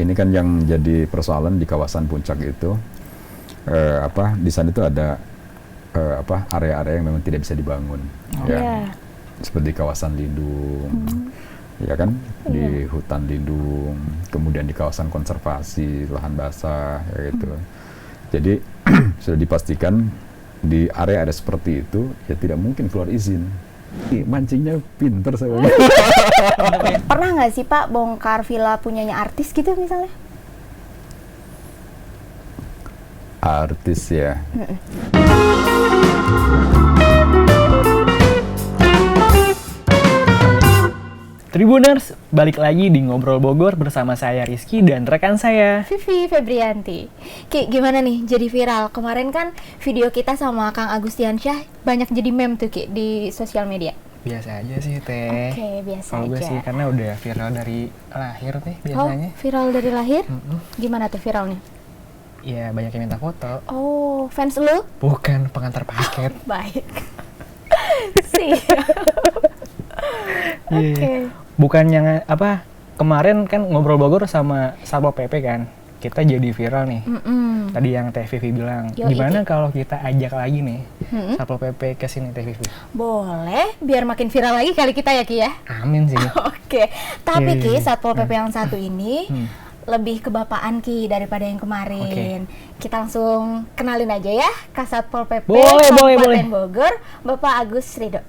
ini kan yang jadi persoalan di kawasan puncak itu, di sana itu ada area-area yang memang tidak bisa dibangun, ya, seperti kawasan lindung, ya kan, di hutan lindung, kemudian di kawasan konservasi lahan basah, ya gitu. Jadi sudah dipastikan di area-area seperti itu ya tidak mungkin keluar izin. Mancingnya pinter saya. Pernah nggak sih Pak bongkar villa punyanya artis gitu misalnya? Artis ya. Tribuners, balik lagi di Ngobrol Bogor bersama saya Rizky dan rekan saya Vivi Febrianti. Ki, gimana nih jadi viral? Kemarin kan video kita sama Kang Agustiansyah banyak jadi meme tuh Ki di sosial media. Biasa aja sih Teh. Oke, biasa Kalau gue aja. sih karena udah viral dari lahir Teh biasanya. Oh, viral dari lahir? Gimana tuh viralnya? Ya banyak yang minta foto. Oh, fans lu? Bukan pengantar paket. Baik. Siap. Oke. Bukan yang kemarin kan Ngobrol Bogor sama Satpol PP kan. Kita jadi viral nih. Tadi yang Teh Vivi bilang, gimana kalau kita ajak lagi nih Satpol PP ke sini Teh Vivi? Boleh, biar makin viral lagi kali kita ya Ki ya. Amin sih. Oke. Tapi Ki, Satpol PP yang satu ini lebih kebapaan Ki daripada yang kemarin. Kita langsung kenalin aja ya, Kak Satpol PP Kabupaten Bogor, Bapak Agus Rido.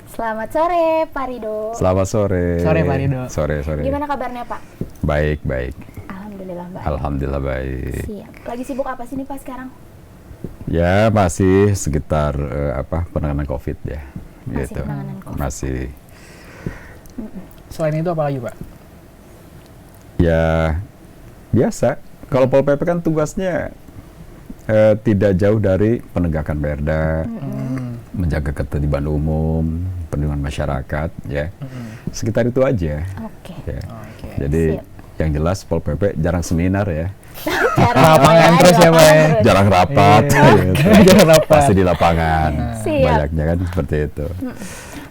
Selamat sore, Pak Rido. Selamat sore. Sore, Pak Rido. Sore. Gimana kabarnya, Pak? Baik. Alhamdulillah baik. Alhamdulillah baik. Siap. Lagi sibuk apa sih nih Pak sekarang? Ya masih sekitar penanganan COVID ya. Masih gitu. penanganan COVID. Masih. Selain itu apa lagi Pak? Ya biasa. Kalau Pol PP kan tugasnya tidak jauh dari penegakan perda, menjaga ketertiban umum, perlindungan masyarakat, ya. Sekitar itu aja. Oke. Ya. Jadi yang jelas Pol PP jarang seminar ya. Lapangan terus ya Pak. Jarang rapat. Jarang rapat. Pasti di lapangan. Siap. Banyaknya kan seperti itu.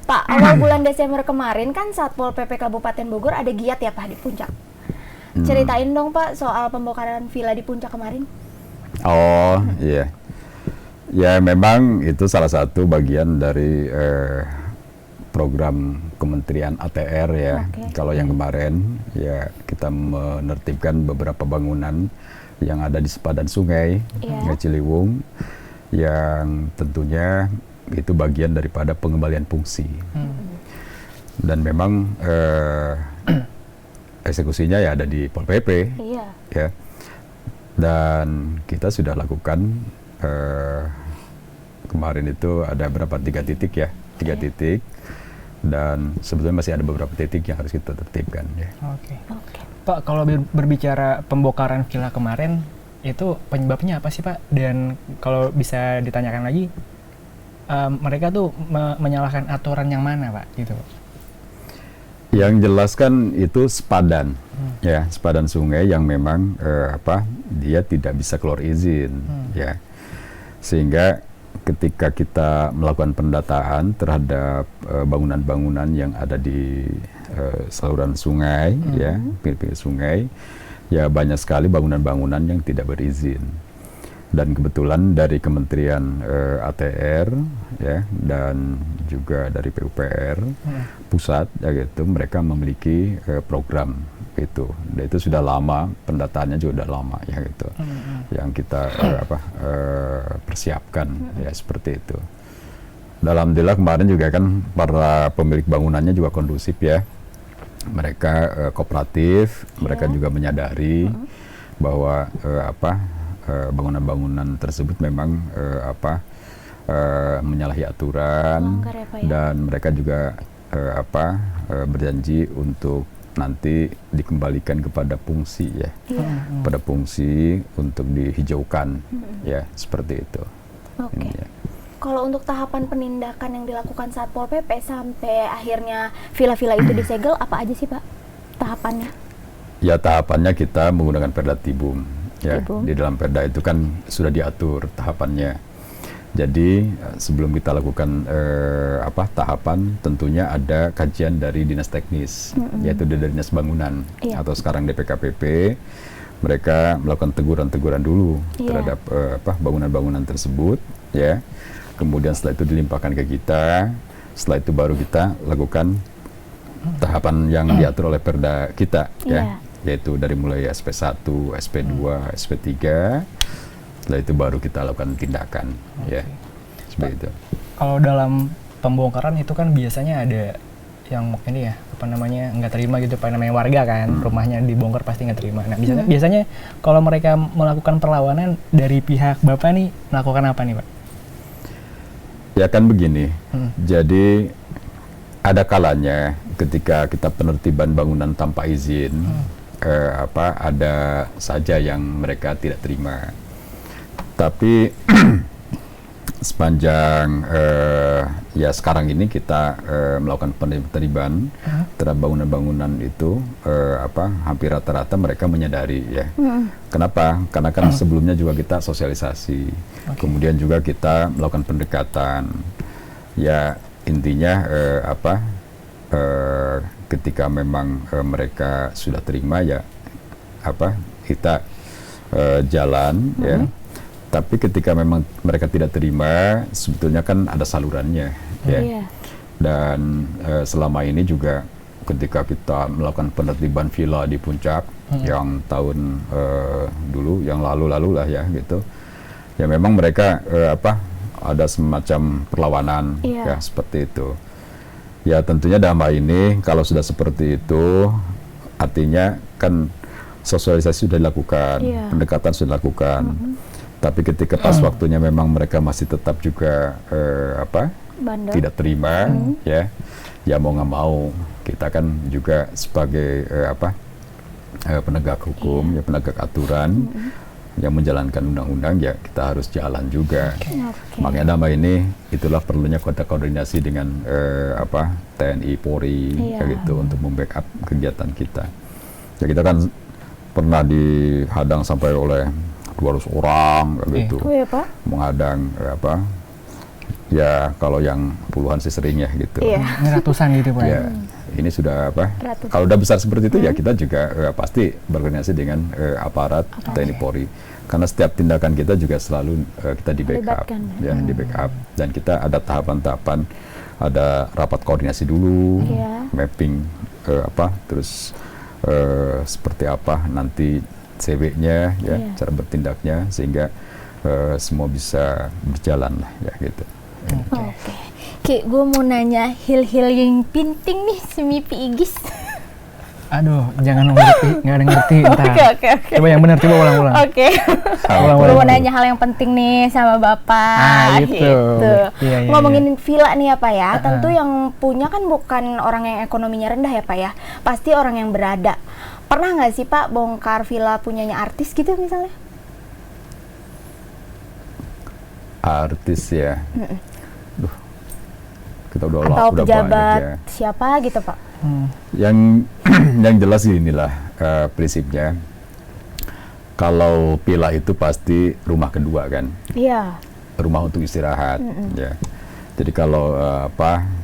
Pak, awal bulan Desember kemarin kan Satpol PP Kabupaten Bogor ada giat ya Pak di Puncak. Ceritain dong Pak soal pembongkaran villa di Puncak kemarin. Oh iya. Ya memang itu salah satu bagian dari program Kementerian ATR ya. Kalau yang kemarin ya kita menertibkan beberapa bangunan yang ada di sepadan sungai, Sungai Ciliwung, yang tentunya itu bagian daripada pengembalian fungsi. Dan memang eksekusinya ya ada di Pol PP, ya. Dan kita sudah lakukan kemarin itu ada berapa 3 titik ya, 3 titik. Dan sebetulnya masih ada beberapa titik yang harus kita tertibkan ya. Oke. Pak, kalau berbicara pembongkaran villa kemarin, itu penyebabnya apa sih Pak? Dan kalau bisa ditanyakan lagi, mereka tuh menyalahkan aturan yang mana Pak? Gitu. Yang jelas kan itu sepadan, ya, sepadan sungai yang memang dia tidak bisa keluar izin, ya, sehingga ketika kita melakukan pendataan terhadap bangunan-bangunan yang ada di saluran sungai, ya, pinggir sungai, ya banyak sekali bangunan-bangunan yang tidak berizin. Dan kebetulan dari Kementerian ATR, ya, dan juga dari PUPR pusat, ya gitu, mereka memiliki program itu. Dan itu sudah lama, pendataannya juga sudah lama, ya gitu, yang kita persiapkan, ya seperti itu. Alhamdulillah kemarin juga kan para pemilik bangunannya juga kondusif ya. Mereka kooperatif, mereka juga menyadari bahwa bangunan-bangunan tersebut memang menyalahi aturan, dan mereka juga berjanji untuk nanti dikembalikan kepada fungsi ya, pada fungsi untuk dihijaukan, ya seperti itu. Ya. Kalau untuk tahapan penindakan yang dilakukan Satpol PP sampai akhirnya villa-villa itu disegel, apa aja sih Pak tahapannya? Ya tahapannya kita menggunakan Perda Tibum. Ya, di dalam Perda itu kan sudah diatur tahapannya. Jadi sebelum kita lakukan tahapan, tentunya ada kajian dari dinas teknis, yaitu dari dinas bangunan atau sekarang DPKPP. Mereka melakukan teguran-teguran dulu terhadap bangunan-bangunan tersebut, ya. Kemudian setelah itu dilimpahkan ke kita. Setelah itu baru kita lakukan tahapan yang diatur oleh Perda kita, ya, yaitu dari mulai SP1, SP2, SP3. Setelah itu baru kita lakukan tindakan, ya, seperti itu. Kalau dalam pembongkaran itu kan biasanya ada yang ini ya, nggak terima gitu, namanya warga kan, rumahnya dibongkar pasti nggak terima. Nah, biasanya kalau mereka melakukan perlawanan dari pihak Bapak nih, melakukan apa nih, Pak? Ya kan begini, jadi ada kalanya ketika kita penertiban bangunan tanpa izin, ada saja yang mereka tidak terima. Tapi sepanjang ya sekarang ini kita melakukan penertiban terhadap bangunan-bangunan itu, hampir rata-rata mereka menyadari, ya. Kenapa? Karena kan sebelumnya juga kita sosialisasi, kemudian juga kita melakukan pendekatan. Ya intinya ketika memang mereka sudah terima, ya kita jalan, ya. Tapi ketika memang mereka tidak terima, sebetulnya kan ada salurannya, ya. Dan selama ini juga ketika kita melakukan penertiban villa di Puncak yang tahun dulu, yang lalu-lalu lah, ya, gitu. Ya memang mereka ada semacam perlawanan, ya, seperti itu. Ya tentunya dalam hal ini kalau sudah seperti itu, artinya kan sosialisasi sudah dilakukan, pendekatan sudah dilakukan. Tapi ketika pas waktunya memang mereka masih tetap juga tidak terima, ya mau nggak mau kita kan juga sebagai penegak hukum, ya penegak aturan yang menjalankan undang-undang, ya kita harus jalan juga. Makanya dalam ini itulah perlunya koordinasi dengan TNI, Polri, kayak gitu, untuk membackup kegiatan kita. Ya kita kan pernah dihadang sampai oleh 200 orang, kayak gitu, menghadang ya kalau yang puluhan sih sering, ya, gitu. Ini ratusan gitu, Pak. Ya, ini sudah kalau udah besar seperti itu, ya kita juga pasti berkoordinasi dengan aparat TNI Polri, karena setiap tindakan kita juga selalu kita di backup, ya, di backup, dan kita ada tahapan-tahapan, ada rapat koordinasi dulu, mapping terus seperti apa nanti CW-nya, ya, cara bertindaknya, sehingga semua bisa berjalan lah, ya, gitu. Ki, gue mau nanya hil-hil yang penting nih semi Igis. Aduh, jangan nggak ada ngerti. Oke. Coba yang benar, coba ulang-ulang. Gue mau nanya hal yang penting nih sama Bapak. Gitu. Iya, Ngomongin villa nih ya, Pak, ya. Tentu yang punya kan bukan orang yang ekonominya rendah, ya, Pak, ya. Pasti orang yang berada. Pernah nggak sih, Pak, bongkar villa punyanya artis gitu misalnya? Artis, ya. Duh, kita udah atau udah pejabat banyak, ya. Siapa gitu, Pak? Yang jelas inilah prinsipnya. Kalau villa itu pasti rumah kedua, kan? Iya. Rumah untuk istirahat, ya. Jadi kalau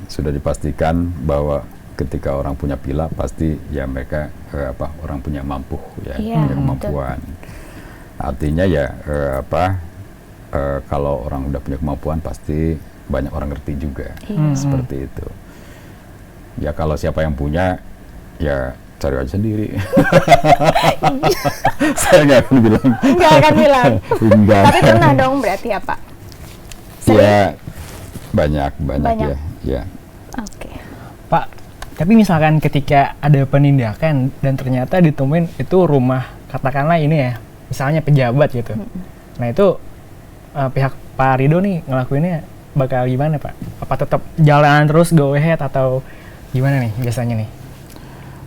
sudah dipastikan bahwa ketika orang punya villa, pasti ya mereka orang punya mampu, ya, punya kemampuan. Artinya ya kalau orang udah punya kemampuan, pasti banyak orang ngerti juga, seperti itu. Ya kalau siapa yang punya, ya cari aja sendiri. Saya nggak akan bilang. Tapi pernah dong berarti, ya, Pak? Ya banyak. Ya. Oke. Pak, tapi misalkan ketika ada penindakan dan ternyata ditemuin itu rumah, katakanlah ini ya, misalnya pejabat gitu. Nah itu pihak Pak Ridho nih ngelakuinnya bakal gimana, Pak? Apa tetap jalan terus go ahead atau gimana nih biasanya nih?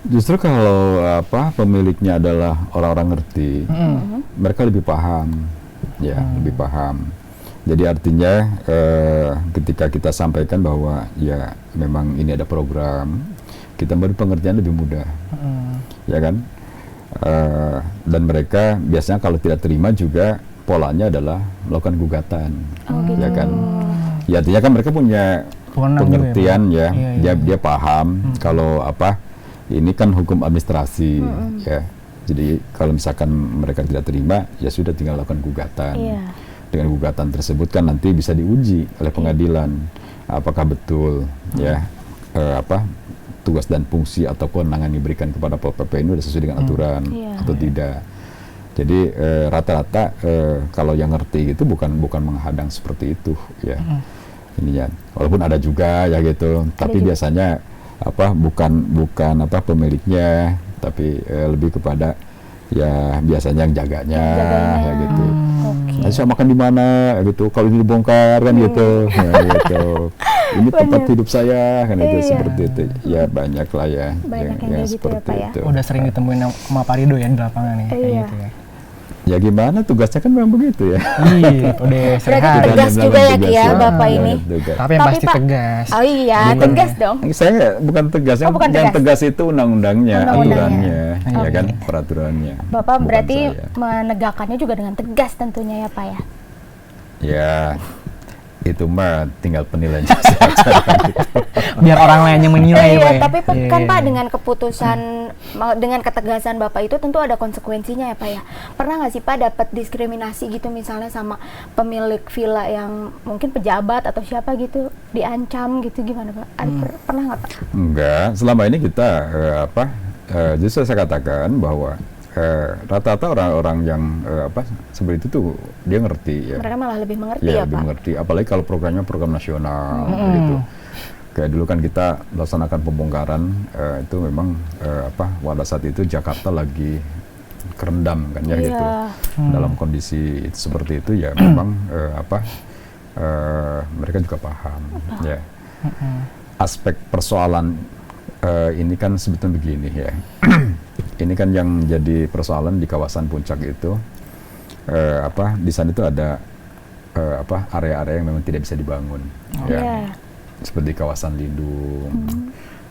Justru kalau pemiliknya adalah orang-orang ngerti, mereka lebih paham, ya, lebih paham. Jadi artinya ketika kita sampaikan bahwa ya memang ini ada program, kita beri pengertian lebih mudah, ya kan? Dan mereka biasanya kalau tidak terima juga polanya adalah melakukan gugatan, gitu. ya kan? Ya artinya kan mereka punya pengertian ya, dia paham kalau apa ini kan hukum administrasi, ya. Jadi kalau misalkan mereka tidak terima, ya sudah tinggal lakukan gugatan. Dengan gugatan tersebut kan nanti bisa diuji oleh pengadilan apakah betul ya apa tugas dan fungsi atau kewenangan diberikan kepada Pol PP ini sudah sesuai dengan aturan atau tidak. Jadi rata-rata kalau yang ngerti itu bukan menghadang seperti itu ya. Ini ya. Walaupun ada juga ya gitu, tapi biasanya apa bukan apa pemiliknya, tapi lebih kepada ya biasanya yang jaganya ya gitu. Nanti saya makan di mana gitu, kalau ini dibongkar kan gitu, ya, gitu. Ini tempat hidup saya kan itu seperti itu. Ya banyak lah ya, yang gitu seperti ya, itu. Udah sering ditemuin sama Pak Rido ya di lapangan ya, kayak gitu ya. Ya gimana, tugasnya kan memang begitu ya. Iya, udah sering Berarti hari. tegas juga ya Ki ya Bapak ini. Tapi yang pasti Pak, tegas. Oh iya, tegas dong. Saya bukan tegas, yang tegas itu undang-undangnya, aturannya, ya kan, peraturannya. Bapak bukan berarti saya. menegakkannya juga dengan tegas tentunya ya Pak ya. Ya, itu mah tinggal penilaian. Biar orang lain yang menilai Pak ya. Tapi kan Pak dengan keputusan, dengan ketegasan Bapak itu tentu ada konsekuensinya ya Pak ya. Pernah nggak sih Pak dapat diskriminasi gitu misalnya sama pemilik villa yang mungkin pejabat atau siapa gitu, diancam gitu, gimana Pak? Pernah nggak Pak? Enggak, selama ini kita justru saya katakan bahwa rata-rata orang-orang yang seperti itu tuh dia ngerti ya. Mereka malah lebih mengerti Ya, ya lebih Pak. mengerti. Apalagi kalau programnya program nasional gitu. Kayak dulu kan kita laksanakan pembongkaran itu memang pada saat itu Jakarta lagi kerendam kan ya gitu. Dalam kondisi seperti itu ya memang mereka juga paham ya. Aspek persoalan ini kan sebetulnya begini ya. Ini kan yang jadi persoalan di kawasan Puncak itu di sana itu ada area-area yang memang tidak bisa dibangun ya. Seperti kawasan lindung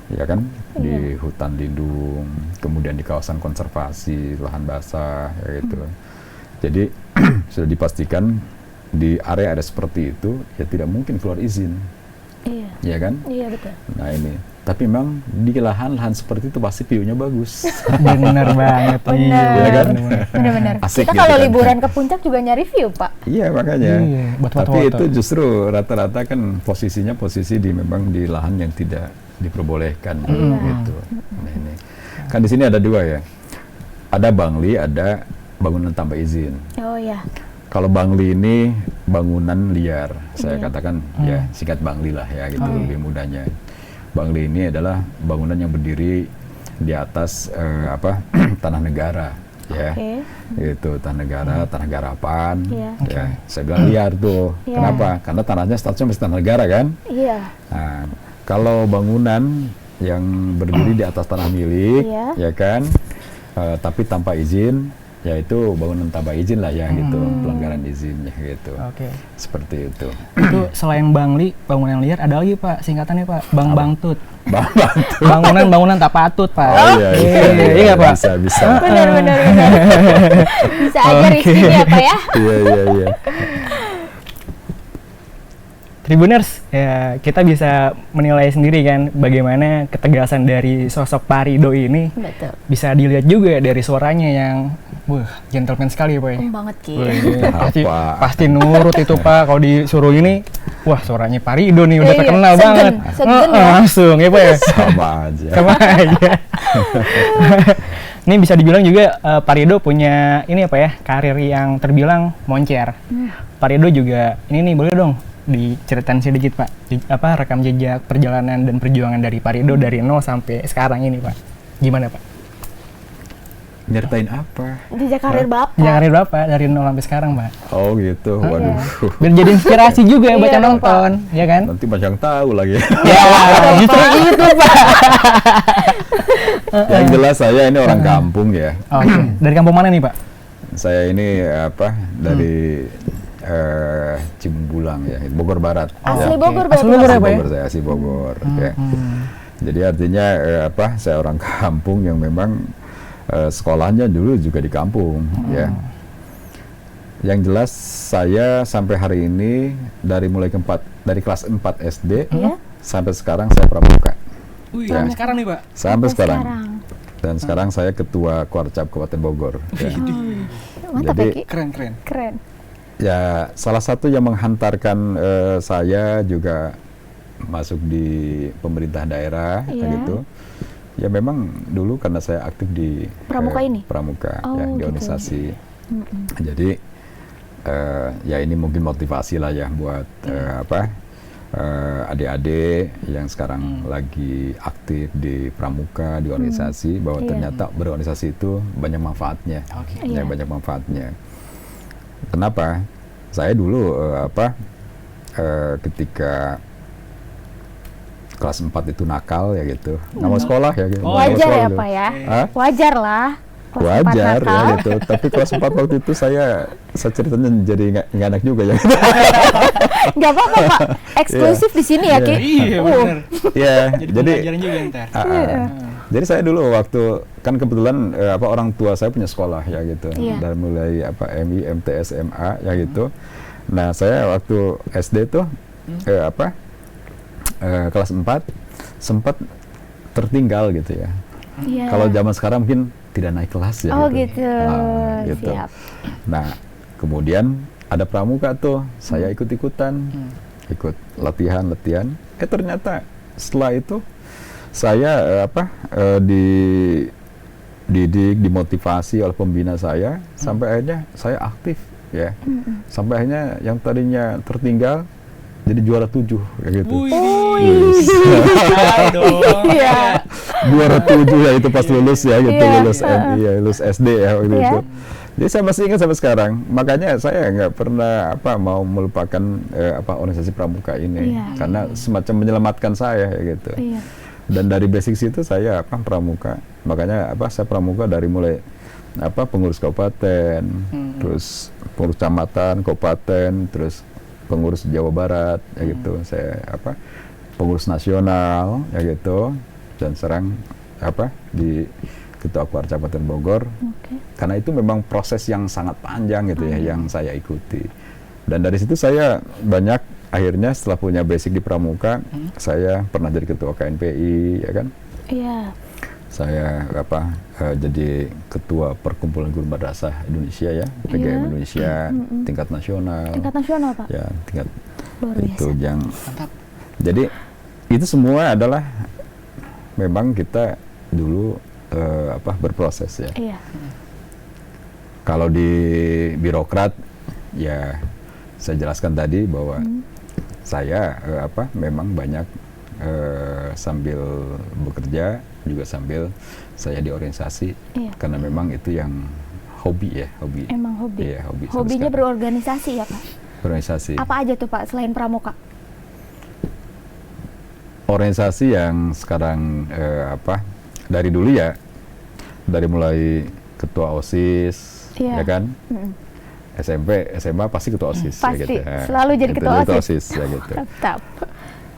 ya kan, di hutan lindung, kemudian di kawasan konservasi lahan basah ya gitu. Jadi sudah dipastikan di area-area seperti itu ya tidak mungkin keluar izin. Iya kan? Iya betul. Nah ini, tapi memang di lahan-lahan seperti itu pasti view-nya bagus. Bener banget. Iya kan? Bener-bener. Asik Kita gitu kalau kan. liburan ke Puncak juga nyari view Pak. Iya makanya. Buat Tapi foto-foto. itu justru rata-rata kan posisinya posisi memang di lahan yang tidak diperbolehkan gitu. Nah, ini kan di sini ada dua ya. Ada bangli, ada bangunan tanpa izin. Oh iya. Kalau bangli ini bangunan liar, saya katakan ya singkat bangli lah ya gitu lebih mudahnya. Bangli ini adalah bangunan yang berdiri di atas tanah negara ya. Itu tanah negara, tanah garapan ya. Saya bilang liar tuh. Kenapa? Karena tanahnya statusnya masih tanah negara kan? Iya. Nah, kalau bangunan yang berdiri di atas tanah milik ya kan, tapi tanpa izin, yaitu bangunan tanpa izin lah ya gitu, pelanggaran izinnya gitu. Seperti itu. Itu selain bangli, bangunan liar ada lagi Pak, singkatannya Pak, Bangtut. Bangtut. Bangunan tak patut Pak. Oh iya Pak. Bisa. Benar. Bisa aja risihnya Pak ya. Iya. Tribuners, ya kita bisa menilai sendiri kan bagaimana ketegasan dari sosok Pak Rido ini. Betul. Bisa dilihat juga dari suaranya yang gentleman sekali Pak ya. Banget Ki. Pasti nurut itu Pak, kalau disuruh ini, wah suaranya Pak Rido nih udah terkenal banget. Segen ya. Langsung ya Pak ya. Sama aja. Ini bisa dibilang juga Pak Rido punya ini apa ya, karir yang terbilang moncer. Pak Rido juga ini nih, boleh dong diceritain sedikit Pak, rekam jejak perjalanan dan perjuangan dari Pak Rido dari 0 sampai sekarang ini Pak. Gimana Pak? Nyeritain apa? Jejak karir Bapak. Jejak karir Bapak dari 0 sampai sekarang Pak. Oh gitu, waduh. Biar jadi inspirasi juga buat yang nonton, ya kan? Nanti banyak yang tahu lagi. Ya, justru itu Pak. Yang jelas saya ini orang kampung ya. Oke. Dari kampung mana nih Pak? Saya ini dari Cimbulang ya, Bogor Barat. Asli ya. Bogor Asli berarti. Bogor ya, Pak? Bogor, saya asli Bogor. Ya. Jadi artinya saya orang kampung yang memang sekolahnya dulu juga di kampung ya. Yang jelas saya sampai hari ini dari kelas 4 SD sampai sekarang saya pramuka. Wih, Ya. sekarang nih Pak. Sampai sekarang. Dan sekarang saya ketua Kuarcap Kabupaten Bogor. Ya. Mantap Jadi, ya Ki. Keren. Ya, salah satu yang menghantarkan saya juga masuk di pemerintah daerah gitu. Ya memang dulu karena saya aktif di Pramuka ini? Pramuka Oh, ya, di gitu. organisasi. Jadi ya ini mungkin motivasi lah ya buat adik-adik yang sekarang lagi aktif di Pramuka, di organisasi, bahwa ternyata berorganisasi itu banyak manfaatnya. Ya, banyak manfaatnya. Kenapa? Saya dulu ketika kelas 4 itu nakal ya gitu, nggak mau sekolah ya gitu. Nggak mau Wajar sekolah ya gitu. Pak ya. Hah? Wajar lah. Kelas 4 Wajar nakal. ya gitu. Tapi kelas 4 waktu itu saya ceritanya jadi nggak enak juga ya. Nggak apa-apa Pak. Eksklusif di sini ya Ki. Iya benar. Ya, Jadi jadi pelajaran juga ntar. jadi saya dulu waktu kan kebetulan orang tua saya punya sekolah ya gitu. Iya. Dari mulai MI, MT, SMA ya gitu. Nah, saya waktu SD tuh kelas 4 sempat tertinggal gitu ya. Iya. Kalau zaman sekarang mungkin tidak naik kelas ya Oh gitu. gitu. Nah, gitu. Siap. Nah, kemudian ada pramuka tuh, saya ikut-ikutan, ikut latihan. Ternyata setelah itu saya dididik, dimotivasi oleh pembina saya, sampai akhirnya saya aktif ya. Sampai akhirnya yang tadinya tertinggal jadi juara 7 kayak gitu. Yes. Iya. Juara 7 ya itu pas lulus ya gitu, Iya. lulus SD ya waktu Iya. itu. Jadi saya masih ingat sampai sekarang. Makanya saya nggak pernah mau melupakan organisasi pramuka ini, Iya. karena semacam menyelamatkan saya ya gitu. Iya. Dan dari basic situ saya pramuka. Makanya saya pramuka dari mulai pengurus kabupaten, terus pengurus kecamatan, kabupaten, terus pengurus Jawa Barat ya gitu. Saya pengurus nasional ya gitu, dan sekarang di Ketua Kuarcap Kabupaten Bogor. Karena itu memang proses yang sangat panjang gitu ya yang saya ikuti. Dan dari situ saya banyak akhirnya setelah punya basic di pramuka, saya pernah jadi ketua KNPI ya kan. Iya. Saya jadi ketua Perkumpulan Guru Madrasah Indonesia ya, PGM Indonesia tingkat nasional. Tingkat nasional Pak. Ya, tingkat Luar itu biasa. yang Mantap. jadi itu semua adalah memang kita dulu berproses ya. Iya. Kalau di birokrat ya saya jelaskan tadi bahwa saya memang banyak sambil bekerja juga sambil saya di organisasi. Iya. Karena memang itu yang hobi ya, hobi. Emang hobi. Iya, hobi. sampai Hobinya sekarang. berorganisasi ya Pak. Organisasi. Apa aja tuh Pak selain pramuka? Organisasi yang sekarang dari dulu ya, dari mulai ketua OSIS, Iya. ya kan? SMP, SMA pasti ketua OSIS. Pasti, ya gitu. selalu jadi Itu ketua OSIS. OSIS ya gitu. Tetap.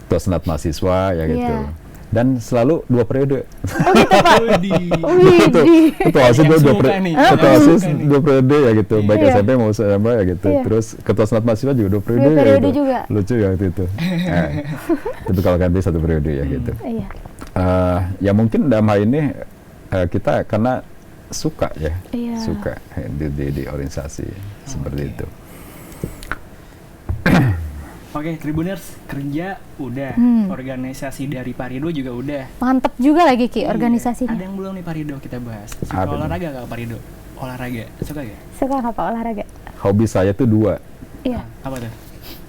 Ketua Senat Mahasiswa ya gitu. Iya. Dan selalu 2 periode. Oh gitu Pak. Widih. Ketua OSIS Yang 2 suka periode. nih. Ketua Yang OSIS suka nih. 2 periode ya gitu. Baik Iya. SMP maupun SMA ya gitu. Iya. Terus ketua Senat Mahasiswa juga 2 periode. 2 periode ya gitu. juga. Lucu ya waktu itu. Nah, itu kalau ganti 1 periode ya gitu. Iya. Ya mungkin dalam hal ini kita karena suka ya, Iya. suka di organisasi seperti itu. Oke, Tribuners, kerja udah, organisasi dari Parido juga udah. Mantep juga lagi Ki Iya. organisasinya. Ada yang belum nih Parido kita bahas. Suka Apa tuh? olahraga gak Parido? Olahraga, suka gak? Suka nggak Pak olahraga? Hobi saya tuh 2, Iya. Apa tuh?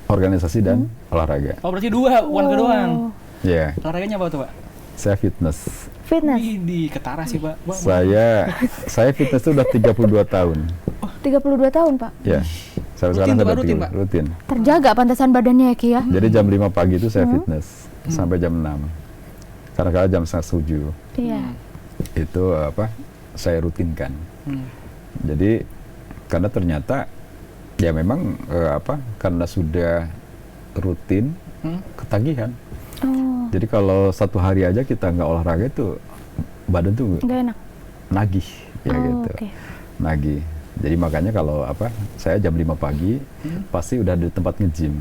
organisasi dan olahraga. Oh berarti 2, bukan Oh. kedoang. Ya, Olahraganya apa tuh Pak? saya fitness. Fitness. Widih, ketara sih Pak. Wah, Saya fitness tuh udah 32 tahun. 32 tahun Pak. Ya, Rutin saya sekarang tuh, sudah Pak, rutin, Pak? rutin. Terjaga pantasan badannya ya Ki ya. Jadi jam 5 pagi itu saya fitness sampai jam 6. Kadang-kadang jam 6:30 Iya. itu saya rutinkan. Jadi karena ternyata ya memang karena sudah rutin ketagihan. Oh, Jadi kalau 1 hari aja kita nggak olahraga itu badan tuh nggak enak. nagih ya Oh, gitu. oke. Nagih. Jadi makanya kalau saya jam 5 pagi pasti udah di tempat nge-gym.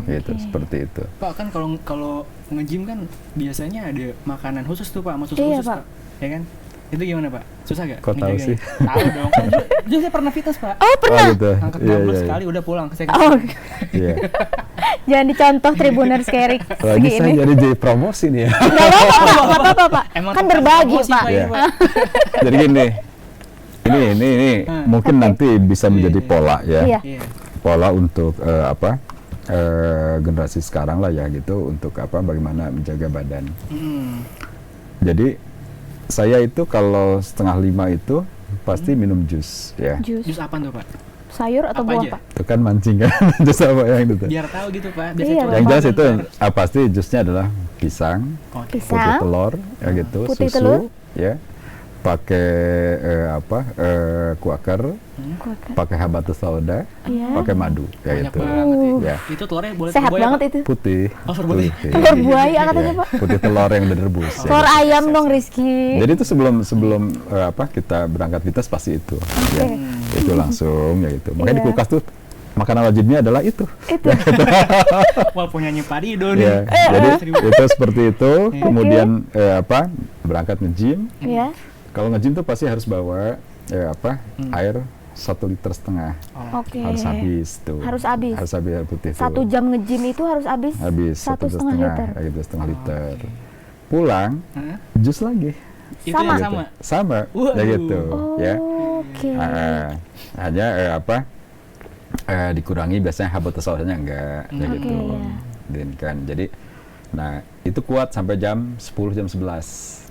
Gitu, seperti itu. Pak, kan kalau nge-gym kan biasanya ada makanan khusus tuh Pak, khusus Pak. Ya kan? Itu gimana Pak? Susah gak? Kok tahu sih? Tahu dong. Kan dulu saya pernah fitness Pak. Oh pernah? gitu. Angkat dumbbell sekali udah pulang. Saya Iya. Jangan dicontoh Tribuners Kerik Lagi saya jadi promosi nih ya. Nggak apa-apa Pak. Kan berbagi Pak. Iya. Jadi gini, ini mungkin nanti bisa menjadi pola ya. Iya. Pola untuk generasi sekarang lah ya gitu, untuk bagaimana menjaga badan. Jadi saya itu kalau 4:30 itu pasti minum jus ya. Jus apa tuh Pak? Sayur atau buah Pak? Itu kan mancing kan. Jus apa yang itu? Biar tahu gitu Pak. Yang jelas itu pasti jusnya adalah pisang, putih telur ya gitu, putih susu telur. ya. Pakai kuaker, pakai habatus sauda, pakai madu ya banyak itu. Banget, ya. Itu telurnya boleh sehat berbuaya, banget Pak? itu. Putih. Berbuaya. Telur buaya katanya Pak. Putih telur yang udah direbus. Telur ayam dong Rizky. Jadi itu sebelum kita berangkat fitness pasti itu. Ya. Itu langsung ya gitu. Makanya di kulkas tuh makanan wajibnya adalah itu. Wah, punya Padi dong. Ya, jadi itu seperti itu. Kemudian berangkat nge-gym. Iya. Kalau nge-gym tuh pasti harus bawa air 1,5 liter. Harus habis tuh. Harus habis air putih tuh. 1 jam nge-gym itu harus habis 1,5 liter. Gitu, 1,5 liter. Pulang, jus lagi. Itu Sama. yang Sama, ya gitu. Ya. Oke. Hanya dikurangi biasanya habatus saudanya enggak, ya gitu. Dan kan, jadi, nah itu kuat sampai jam 10 jam 11.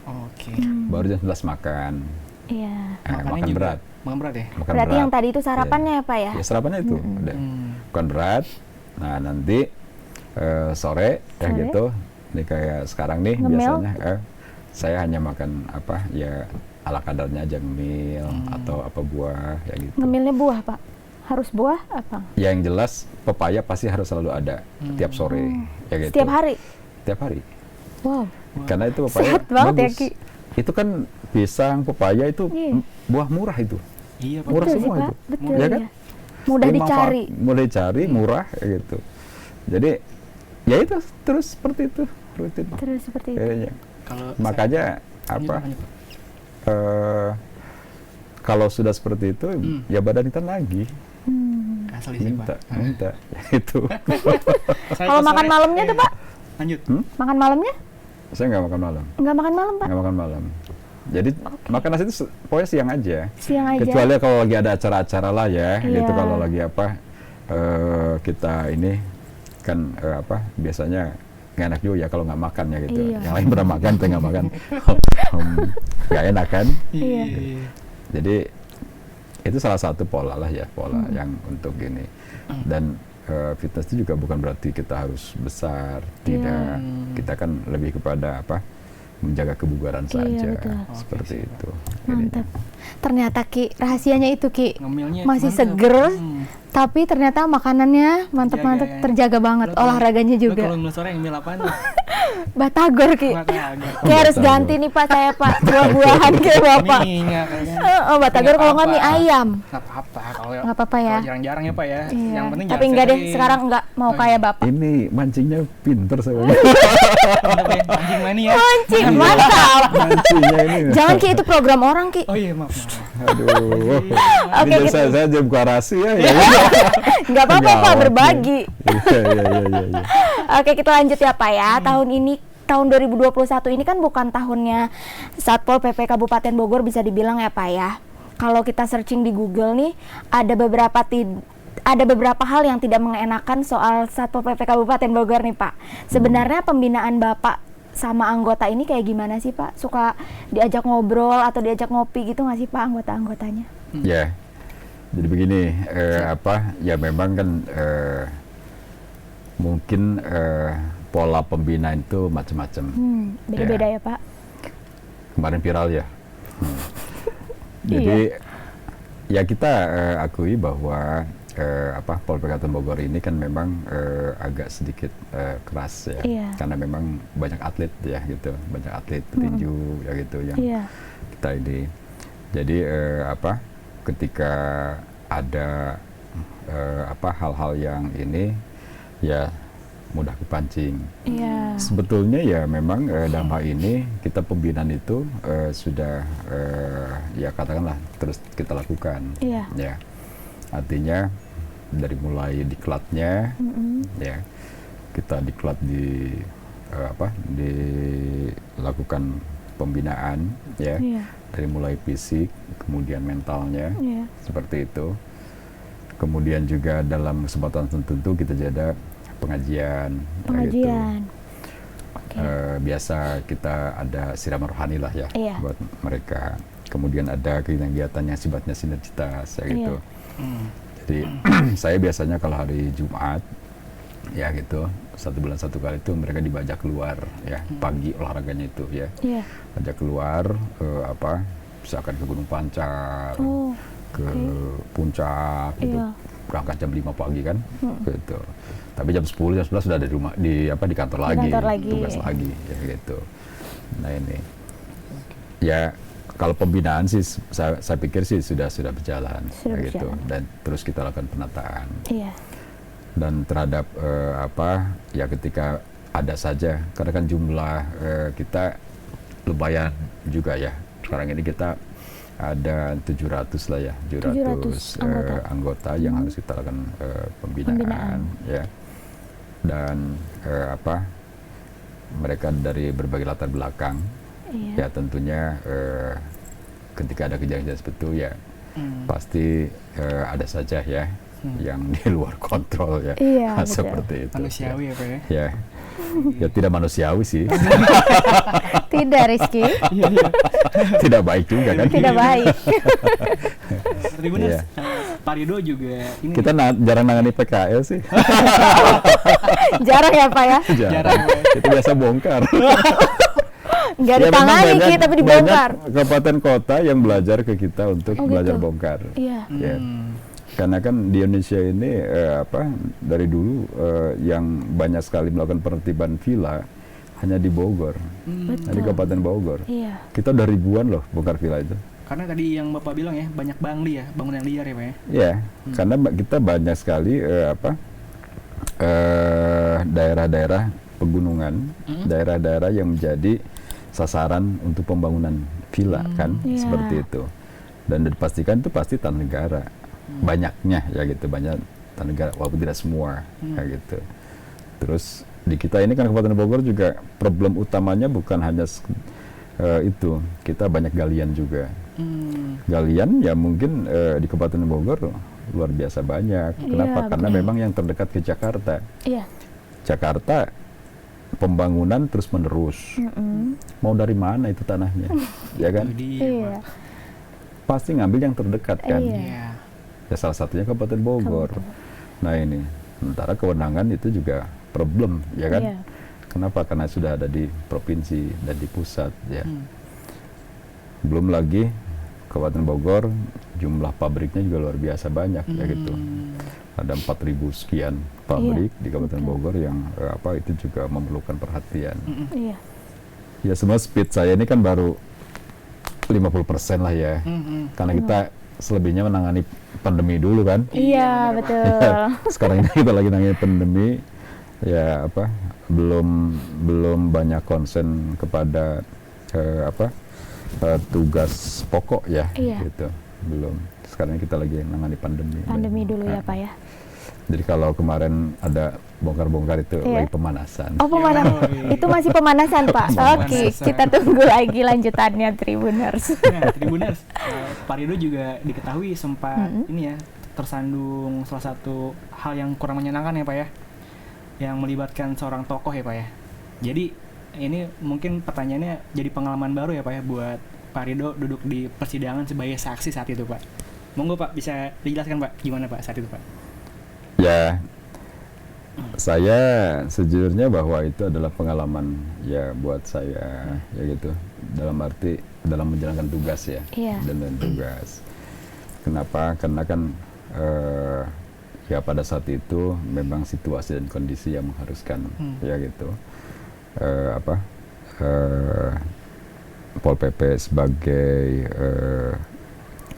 Baru jam 11 makan. Iya. Makan berat. Makan berat ya? Makan Berarti berat. yang tadi itu sarapannya ya Pak ya? Ya sarapannya itu udah. Makan berat. Nah nanti sore ya gitu. Ini kayak sekarang nih Ngemil. biasanya saya hanya makan ya ala kadarnya aja, ngemil atau buah ya gitu. Ngemilnya buah Pak? Harus buah apa? Ya, yang jelas pepaya pasti harus selalu ada tiap sore ya gitu. Setiap hari? Setiap hari. Wow. Karena itu pepaya Sehat banget ya bagus. Ki. Itu kan pisang, pepaya itu buah murah itu. Iya Pak. Murah Betul semua sih, Pak. itu. Betul Ya kan? ya. Mudah Jadi dicari. Mudah dicari, murah ya gitu. Jadi ya itu terus seperti itu rutin. Terus seperti itu. Kayaknya. Kalau Makanya kalau sudah seperti itu ya badan kita lagi asli sih Pak. minta itu. Kalau makan malamnya tuh Pak? Lanjut. Makan malamnya? Saya nggak makan malam. Nggak makan malam Pak? Nggak makan malam. Jadi makan nasi itu pokoknya siang aja. Siang aja. Kecuali kalau lagi ada acara-acara lah ya, Iya. gitu kalau lagi kita ini kan biasanya nggak enak juga ya kalau nggak makan ya gitu. Iya. Yang lain pernah makan, saya nggak makan, nggak enak kan? Iya. Jadi itu salah satu pola lah ya, pola yang untuk ini. Dan fitness itu juga bukan berarti kita harus besar, tidak. Kita kan lebih kepada menjaga kebugaran saja, betul. seperti itu. Mantap. Ternyata Ki, rahasianya itu Ki. Ngemilnya Masih mantap. seger, tapi ternyata makanannya mantap-mantap, Terjaga, ya. terjaga banget, Lo kalau- olahraganya lo juga. Kalau ngemil sore ngemil apaan tuh? Batagor Ki. Batagor. Kayak harus Batagor. ganti nih Pak saya Pak, buah-buahan kayak Bapak. Minyak kayaknya. Oh, Batagor kalau nggak mie ayam. Nggak apa-apa kalau Nggak apa-apa ya. kalau jarang-jarang ya Pak ya. Iya. Yang penting Tapi jangan enggak deh, sering. sekarang enggak mau kayak Bapak. Ini mancingnya pinter sebenarnya. Mantap ya, anjing mania. Mancing, mantap. Mancingnya ini. Jangan Ki, itu program orang Ki. Oh iya, maaf. Aduh. Oke, Ini gitu. saya jadi buka rahasia ya. Nggak apa-apa Pak, Gawat berbagi. Iya. Oke, kita lanjut ya Pak ya. Tahun ini, tahun 2021 ini kan bukan tahunnya Satpol PP Kabupaten Bogor bisa dibilang ya Pak ya. Kalau kita searching di Google nih, ada beberapa hal yang tidak mengenakan soal Satpol PP Kabupaten Bogor nih Pak. Sebenarnya pembinaan Bapak sama anggota ini kayak gimana sih Pak? Suka diajak ngobrol atau diajak ngopi gitu nggak sih Pak anggota-anggotanya? Ya. Jadi begini, ya memang kan mungkin pola pembinaan itu macam-macam. Beda-beda ya Pak? Kemarin viral ya. Jadi ya kita akui bahwa Pol Kabupaten Bogor ini kan memang agak sedikit keras ya, Iya. karena memang banyak atlet ya gitu, banyak atlet petinju ya gitu yang kita ini. Jadi ketika ada hal-hal yang ini ya mudah kepancing. Iya. Sebetulnya ya memang dalam hal ini kita pembinaan itu sudah ya katakanlah terus kita lakukan. Iya. Ya, artinya dari mulai diklatnya, ya kita diklat dilakukan pembinaan, ya dari mulai fisik, kemudian mentalnya, seperti itu. Kemudian juga dalam kesempatan tertentu kita ada pengajian. Gitu. Biasa kita ada siraman rohani lah ya buat mereka. Kemudian ada kegiatan yang sifatnya sinergitas ya gitu. Jadi saya biasanya kalau hari Jumat ya gitu 1 bulan 1 kali itu mereka diajak keluar ya pagi olahraganya itu ya. Ajak keluar misalkan ke Gunung Pancar, ke puncak gitu. Berangkat jam 5 pagi kan gitu. Tapi jam 10 jam 11 sudah ada di rumah di kantor lagi, tugas lagi ya gitu. Nah ini ya kalau pembinaan sih saya pikir sih sudah berjalan ya gitu, dan terus kita lakukan penataan. Dan terhadap ya ketika ada saja karena kan jumlah kita lumayan juga ya. Sekarang ini kita ada 700 lah ya, 700 anggota yang harus kita lakukan pembinaan ya. Dan mereka dari berbagai latar belakang. Ya tentunya ketika ada kejadian seperti itu ya pasti ada saja ya yang di luar kontrol ya, seperti itu. Manusiawi ya Pak ya? Ya tidak manusiawi sih. Tidak, Rizky. Tidak baik juga kan? Tidak baik. Tribuners, Pak Rido juga ini. Kita jarang nangani PKL sih. Jarang ya Pak ya? Jarang. Itu biasa bongkar. Nggak ditangani kita tapi dibongkar. Banyak kabupaten kota yang belajar ke kita untuk belajar bongkar. Iya. Ya. Karena kan di Indonesia ini dari dulu yang banyak sekali melakukan penertiban villa hanya di Bogor, di Kabupaten Bogor. Iya. Kita udah ribuan loh bongkar villa itu. Karena tadi yang Bapak bilang ya banyak bangli ya, bangunan liar ya Pak ya. Iya, karena kita banyak sekali daerah-daerah pegunungan, daerah-daerah yang menjadi sasaran untuk pembangunan villa kan, seperti itu. Dan dipastikan itu pasti tanah negara. Banyaknya ya gitu, banyak tanah negara walaupun tidak semua ya gitu. Terus di kita ini kan Kabupaten Bogor juga problem utamanya bukan hanya itu, kita banyak galian juga. Galian ya mungkin di Kabupaten Bogor luar biasa banyak. Kenapa? Karena memang yang terdekat ke Jakarta. Jakarta pembangunan terus menerus. Mau dari mana itu tanahnya, ya kan? Pasti ngambil yang terdekat kan. Ya salah satunya Kabupaten Bogor. Nah ini, sementara kewenangan itu juga problem, ya kan? Kenapa? Karena sudah ada di provinsi dan di pusat, ya. Belum lagi Kabupaten Bogor, jumlah pabriknya juga luar biasa banyak, ya gitu. Ada 4.000 sekian pabrik di Kabupaten Bogor yang itu juga memerlukan perhatian. Ya semua speed saya ini kan baru 50% lah ya, karena kita selebihnya menangani pandemi dulu kan. Iya betul. Sekarang ini kita lagi nangani pandemi, ya belum banyak konsen kepada tugas pokok ya, gitu belum. Sekarang kita lagi nangani pandemi. Pandemi dulu ya Pak ya. Jadi kalau kemarin ada bongkar-bongkar itu lagi pemanasan. Oh pemanasan, itu masih pemanasan Pak. Oke, kita tunggu lagi lanjutannya Tribuners. Nah, Tribuners, Pak Rido juga diketahui sempat ini ya tersandung salah satu hal yang kurang menyenangkan ya Pak ya, yang melibatkan seorang tokoh ya Pak ya. Jadi ini mungkin pertanyaannya jadi pengalaman baru ya Pak ya buat Pak Rido duduk di persidangan sebagai saksi saat itu Pak. Monggo Pak bisa dijelaskan Pak gimana Pak saat itu Pak? Ya, saya sejujurnya bahwa itu adalah pengalaman ya buat saya ya gitu, dalam arti dalam menjalankan tugas ya, dan tugas. Kenapa? Karena kan ya pada saat itu memang situasi dan kondisi yang mengharuskan ya gitu. Pol PP sebagai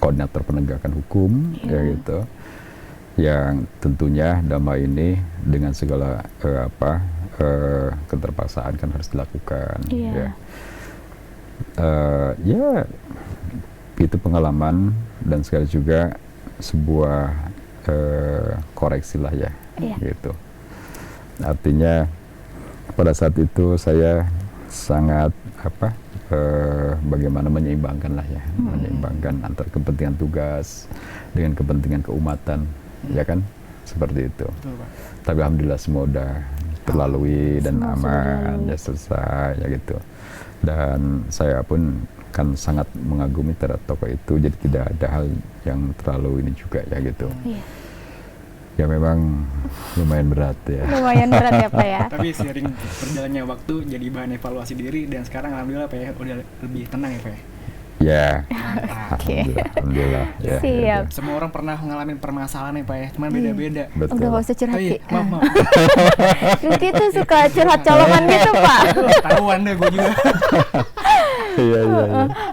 koordinator penegakan hukum, ya gitu, yang tentunya Dama ini dengan segala keterpaksaan kan harus dilakukan, ya. Ya itu pengalaman dan sekali juga sebuah koreksi lah ya, gitu. Artinya pada saat itu saya sangat bagaimana menyeimbangkan lah ya, menyeimbangkan antara kepentingan tugas dengan kepentingan keumatan, ya kan, seperti itu. Betul, Pak. Tapi alhamdulillah semua udah terlalui dan aman, ya selesai, ya gitu. Dan saya pun kan sangat mengagumi terhadap tokoh itu, jadi tidak ada hal yang terlalu ini juga ya gitu. Ya memang lumayan berat ya. Lumayan berat ya Pak ya. Tapi seiring berjalannya waktu jadi bahan evaluasi diri dan sekarang alhamdulillah Pak ya udah lebih tenang ya Pak ya. Ya, Oke. alhamdulillah. Ya, Siap. ya. Semua orang pernah ngalamin permasalahan ya Pak ya, cuman beda-beda. Betul. Udah gak usah curhat Oh iya, Ki. maaf. Rizky tuh suka curhat colongan gitu Pak. Tahuan deh gue juga. Iya.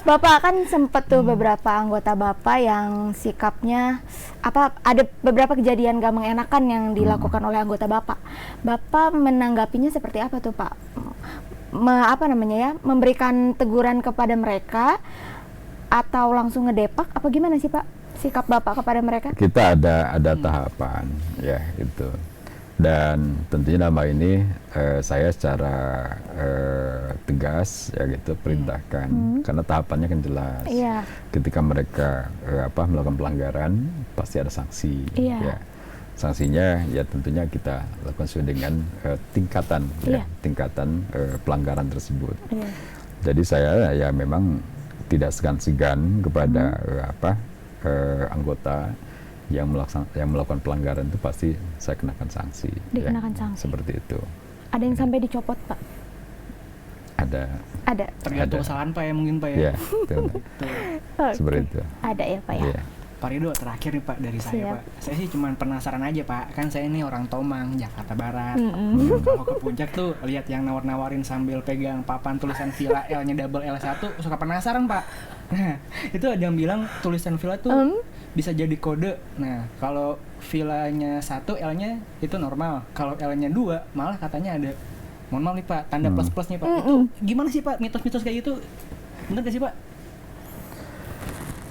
Bapak kan sempet tuh beberapa anggota Bapak yang sikapnya ada beberapa kejadian gak mengenakan yang dilakukan oleh anggota Bapak. Bapak menanggapinya seperti apa tuh Pak? Memberikan teguran kepada mereka atau langsung ngedepak apa gimana sih Pak sikap Bapak kepada mereka? Kita ada tahapan ya itu. Dan tentunya nama ini saya secara tegas ya gitu perintahkan karena tahapannya kan jelas. Iya. Ketika mereka melakukan pelanggaran pasti ada sanksi. Iya. Ya. Sanksinya ya tentunya kita lakukan sesuai dengan tingkatan ya, tingkatan pelanggaran tersebut. Iya. Jadi saya ya memang tidak segan-segan kepada anggota yang melakukan pelanggaran itu pasti saya kenakan sanksi. Dikenakan ya, sanksi. Seperti itu. Ada yang sampai dicopot Pak? Ada. Tergantung Ada. kesalahan Pak ya mungkin Pak ya. Ya, betul. Oke. Seperti itu. Ada ya Pak ya? Iya. Pak Rido terakhir nih Pak dari saya Siap. Pak. Saya sih cuma penasaran aja Pak. Kan saya ini orang Tomang, Jakarta Barat. Kalau ke puncak tuh lihat yang nawar-nawarin sambil pegang papan tulisan Villa L-nya double L1 suka penasaran Pak. Nah, itu ada yang bilang tulisan Villa tuh bisa jadi kode. Nah, kalau Villanya 1 L-nya itu normal. Kalau L-nya 2 malah katanya ada mohon maaf nih Pak, tanda plus-plusnya Pak. Itu gimana sih Pak mitos-mitos kayak gitu? Bener gak sih Pak?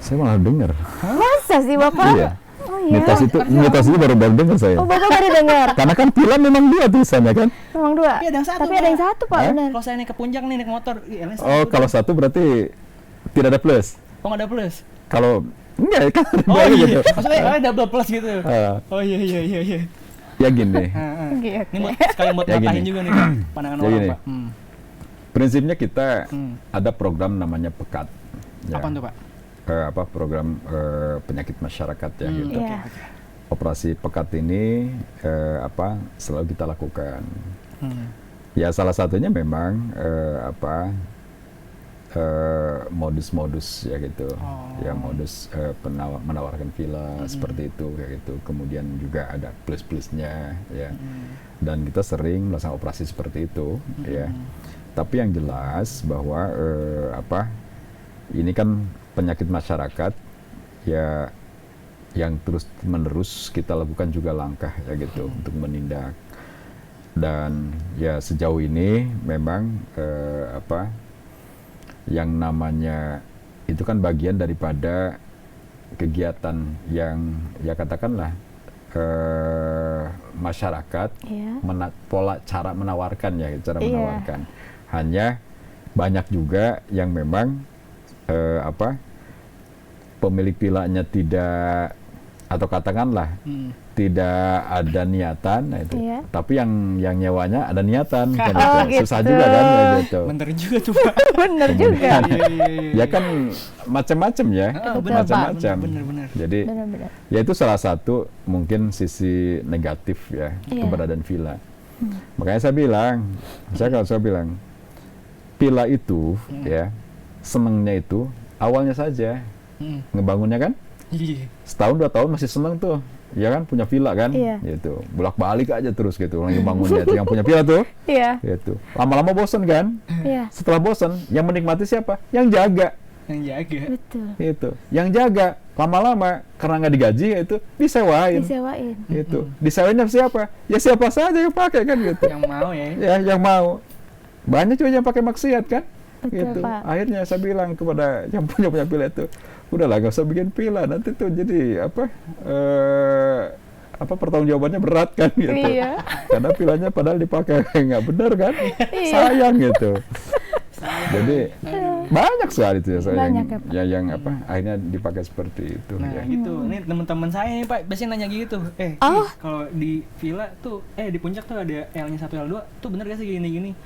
Saya malah dengar. Masa sih Bapak? Iya. Oh iya. Mitos itu baru dengar saya. Oh Bapak baru dengar? Karena kan Villa memang 2 tulisannya kan. Memang 2? Tapi ada yang 1 Tapi ada yang 1 Pak, benar. Kalau saya naik ke puncak nih naik motor, L-nya 1. Oh, kalau 1 berarti tidak ada plus. Oh nggak ada plus? Kalau enggak kan ada Oh dua iya, gitu. maksudnya L-nya double plus gitu. Oh iya. Ya gini. Oke. Ini buat sekalian buat Ya matahin gini. juga nih Pak, pandangan Ya orang gini. Pak. Prinsipnya kita ada program namanya PEKAT. Ya. Apaan tuh Pak? Program penyakit masyarakat ya gitu. Iya. Operasi PEKAT ini selalu kita lakukan. Ya salah satunya memang modus-modus ya gitu. Ya modus menawarkan villa seperti itu kayak gitu. Kemudian juga ada plus-plusnya ya. Dan kita sering melaksanakan operasi seperti itu ya. Tapi yang jelas bahwa ini kan penyakit masyarakat ya yang terus-menerus kita lakukan juga langkah ya gitu untuk menindak. Dan ya sejauh ini memang yang namanya itu kan bagian daripada kegiatan yang ya katakanlah masyarakat pola cara menawarkan ya cara menawarkan. Hanya banyak juga yang memang pemilik villanya tidak atau katakanlah tidak ada niatan, nah itu. Tapi yang nyewanya ada niatan, kan gitu. Susah juga kan, ya gitu. Bener juga tuh Pak. Bener juga. Ya kan macam-macam ya, macam-macam. Bener. Jadi ya itu salah satu mungkin sisi negatif ya keberadaan villa. Makanya saya bilang villa itu ya senengnya itu awalnya saja ngebangunnya kan. Setahun 2 tahun masih seneng tuh, ya kan punya villa kan, gitu. Bolak-balik aja terus gitu, lagi bangunnya yang punya villa tuh, gitu. Lama-lama bosen kan, Setelah bosen, yang menikmati siapa? Yang jaga, Betul. gitu. Yang jaga lama-lama karena nggak digaji itu disewain. Gitu. Disewainnya siapa? Ya siapa saja yang pakai kan gitu. Yang mau ya. Ya, yang mau. Banyak juga yang pakai maksiat kan. Betul, Gitu. Pak. Akhirnya saya bilang kepada yang punya villa itu, udahlah nggak usah bikin villa, nanti tuh jadi pertanggungjawabannya berat kan gitu. Iya. Karena villanya padahal dipakai nggak benar kan. Sayang gitu. Jadi banyak sekali itu ya saya Banyak yang akhirnya dipakai seperti itu. Nah ya. gitu, ini teman-teman saya nih Pak, biasanya nanya gitu. Oh. Kalau di villa tuh, di puncak tuh ada L-nya 1, L2, tuh bener gak sih gini-gini?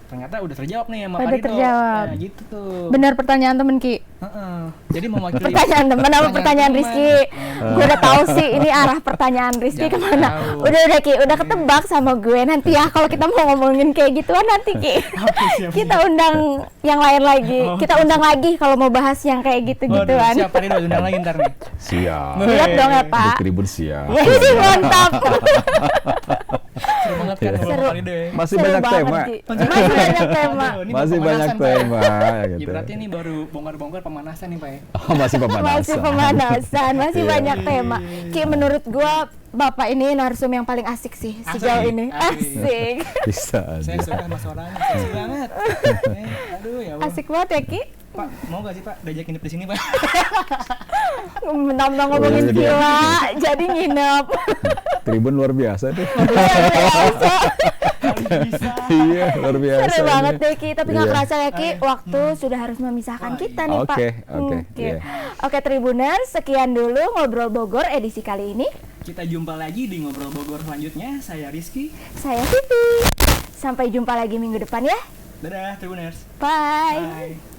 Ternyata udah terjawab nih sama Pak Udah Rido. terjawab. Nah gitu tuh. Benar pertanyaan temen Ki. Jadi mewakili Pertanyaan temen apa pertanyaan teman. Rizky? Gue udah tahu sih ini arah pertanyaan Rizky Jangan kemana. tahu. Udah Ki, udah ketebak sama gue nanti ya kalau kita mau ngomongin kayak gituan nanti Ki. siap. Kita undang yang lain lagi. Oh. Kita undang lagi kalau mau bahas yang kayak gitu-gituan. Siap, Pak Rido, undang lagi ntar nih. Siap. Siap dong ya Di Pak. Tribun siap. Ini mantap. Seru banget kan Iya. ngobrol Pak Rido ya. Masih Seru banyak banget, tema. Ki. Masih banyak tema. Aduh, ini Masih baru banyak pemanasan, Pak. tema Ya, gitu. berarti ini baru bongkar-bongkar pemanasan nih Pak ya. Oh, masih pemanasan. Masih pemanasan, masih Iya. banyak tema. Ki, menurut gua Bapak ini narsum yang paling asik sih Asik. sejauh ini. Asik. Asik. Bisa Saya aja. suka sama suaranya, seksi banget. Aduh ya Allah. Asik banget ya Ki. Pak, mau gak sih Pak diajak nginep di sini Pak? Mentang-mentang ngomongin jadi villa, jadi nginep. Tribun luar biasa deh. Biasa. Iya, luar biasa. Seru banget ini. deh Ki, tapi nggak Iya. kerasa ya Ki, waktu sudah harus memisahkan kita nih Pak. Oke, oke, iya. Oke Tribuners, sekian dulu Ngobrol Bogor edisi kali ini. Kita jumpa lagi di Ngobrol Bogor selanjutnya. Saya Rizky. Saya Vivi. Sampai jumpa lagi minggu depan ya. Dadah, Tribuners. Bye. Bye.